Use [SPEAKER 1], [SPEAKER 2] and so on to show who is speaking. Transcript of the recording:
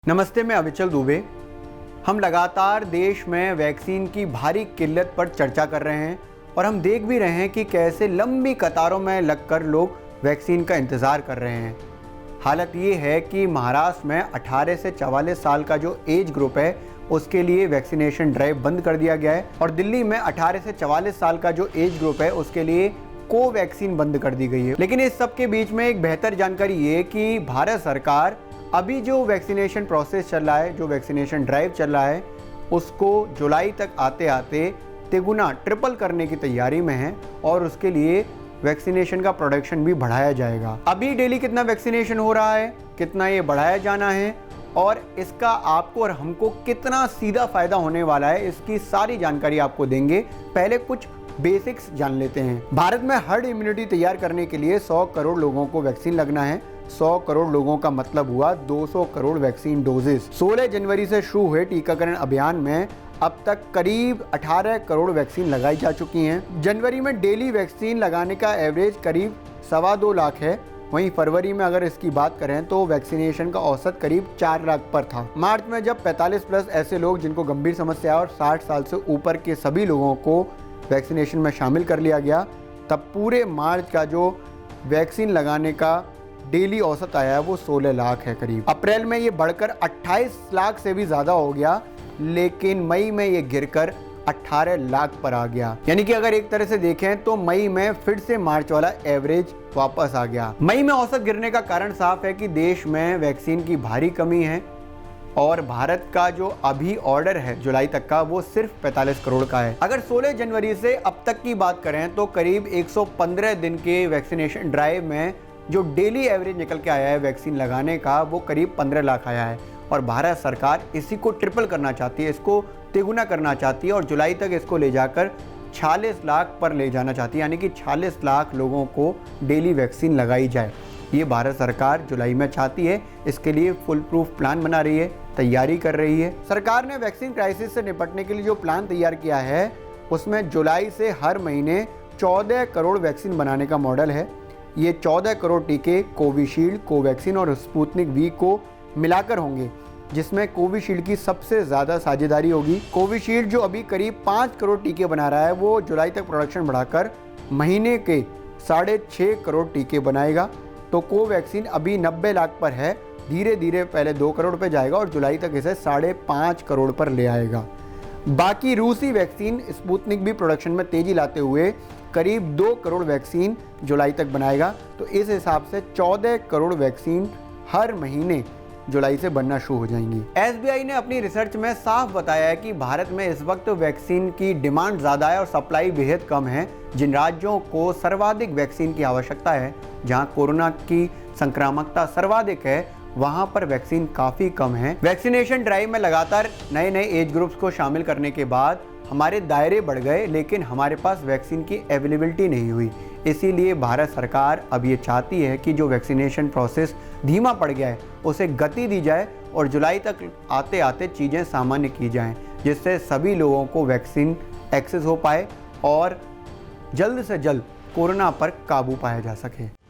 [SPEAKER 1] नमस्ते, मैं अविचल दुबे। हम लगातार देश में वैक्सीन की भारी किल्लत पर चर्चा कर रहे हैं और हम देख भी रहे हैं कि कैसे लंबी कतारों में लगकर लोग वैक्सीन का इंतज़ार कर रहे हैं। हालत ये है कि महाराष्ट्र में 18 से 44 साल का जो एज ग्रुप है उसके लिए वैक्सीनेशन ड्राइव बंद कर दिया गया है और दिल्ली में 18 से 44 साल का जो एज ग्रुप है उसके लिए कोवैक्सीन बंद कर दी गई है। लेकिन इस सब के बीच में एक बेहतर जानकारी ये कि भारत सरकार अभी जो वैक्सीनेशन प्रोसेस चल रहा है, जो वैक्सीनेशन ड्राइव चल रहा है, उसको जुलाई तक आते आते तिगुना ट्रिपल करने की तैयारी में है और उसके लिए वैक्सीनेशन का प्रोडक्शन भी बढ़ाया जाएगा। अभी डेली कितना वैक्सीनेशन हो रहा है, कितना ये बढ़ाया जाना है और इसका आपको और हमको कितना सीधा फायदा होने वाला है, इसकी सारी जानकारी आपको देंगे। पहले कुछ बेसिक्स जान लेते हैं। भारत में हर्ड इम्यूनिटी तैयार करने के लिए 100 करोड़ लोगों को वैक्सीन लगना है। 100 करोड़ लोगों का मतलब हुआ 200 करोड़ वैक्सीन डोजेस। 16 जनवरी से शुरू हुए टीकाकरण अभियान में अब तक करीब 18 करोड़ वैक्सीन लगाई जा चुकी हैं। जनवरी में डेली वैक्सीन लगाने का एवरेज करीब 2.25 लाख है। वहीं फरवरी में अगर इसकी बात करें तो वैक्सीनेशन का औसत करीब 4 लाख पर था। मार्च में जब 45 प्लस ऐसे लोग जिनको गंभीर समस्या और 60 साल से ऊपर के सभी लोगों को वैक्सीनेशन में शामिल कर लिया गया, तब पूरे मार्च का जो वैक्सीन लगाने का डेली औसत आया है वो 16 लाख है करीब। अप्रैल में ये बढ़कर 28 लाख से भी ज़्यादा हो गया, लेकिन मई में ये गिरकर 18 लाख पर आ गया। यानी कि अगर एक तरह से देखें तो मई में फिर से मार्च वाला एवरेज वापस आ गया। मई में औसत गिरने का कारण साफ है कि देश में वैक्सीन की भारी कमी है और भारत का जो अभी ऑर्डर है जुलाई तक का वो सिर्फ 45 करोड़ का है। अगर 16 जनवरी से अब तक की बात करें तो करीब 115 दिन के वैक्सीनेशन ड्राइव में जो डेली एवरेज निकल के आया है वैक्सीन लगाने का वो करीब 15 लाख आया है और भारत सरकार इसी को ट्रिपल करना चाहती है, इसको तिगुना करना चाहती है और जुलाई तक इसको ले जाकर 46 लाख पर ले जाना चाहती है। यानी कि 46 लाख लोगों को डेली वैक्सीन लगाई जाए, ये भारत सरकार जुलाई में चाहती है। इसके लिए फुल प्रूफ प्लान बना रही है, तैयारी कर रही है। सरकार ने वैक्सीन क्राइसिस से निपटने के लिए जो प्लान तैयार किया है उसमें जुलाई से हर महीने 14 करोड़ वैक्सीन बनाने का मॉडल है। ये 14 करोड़ टीके कोविशील्ड, कोवैक्सीन और स्पुतनिक वी को मिलाकर होंगे, जिसमें कोविशील्ड की सबसे ज़्यादा साझेदारी होगी। कोविशील्ड जो अभी करीब 5 करोड़ टीके बना रहा है वो जुलाई तक प्रोडक्शन बढ़ाकर महीने के 6.5 करोड़ टीके बनाएगा। तो कोवैक्सीन अभी 90 लाख पर है, धीरे धीरे पहले 2 करोड़ पे जाएगा और जुलाई तक इसे 5.5 करोड़ पर ले आएगा। बाकी रूसी वैक्सीन स्पुतनिक भी प्रोडक्शन में तेजी लाते हुए करीब 2 करोड़ वैक्सीन जुलाई तक बनाएगा। तो इस हिसाब से 14 करोड़ वैक्सीन हर महीने जुलाई से बनना शुरू हो जाएंगी। एसबीआई ने अपनी रिसर्च में साफ बताया है कि भारत में इस वक्त वैक्सीन की डिमांड ज़्यादा है और सप्लाई बेहद कम है। जिन राज्यों को सर्वाधिक वैक्सीन की आवश्यकता है, जहां कोरोना की संक्रामकता सर्वाधिक है, वहां पर वैक्सीन काफ़ी कम है। वैक्सीनेशन ड्राइव में लगातार नए नए एज ग्रुप्स को शामिल करने के बाद हमारे दायरे बढ़ गए, लेकिन हमारे पास वैक्सीन की अवेलेबिलिटी नहीं हुई। इसीलिए भारत सरकार अब ये चाहती है कि जो वैक्सीनेशन प्रोसेस धीमा पड़ गया है उसे गति दी जाए और जुलाई तक आते आते चीज़ें सामान्य की जाएं, जिससे सभी लोगों को वैक्सीन एक्सेस हो पाए और जल्द से जल्द कोरोना पर काबू पाया जा सके।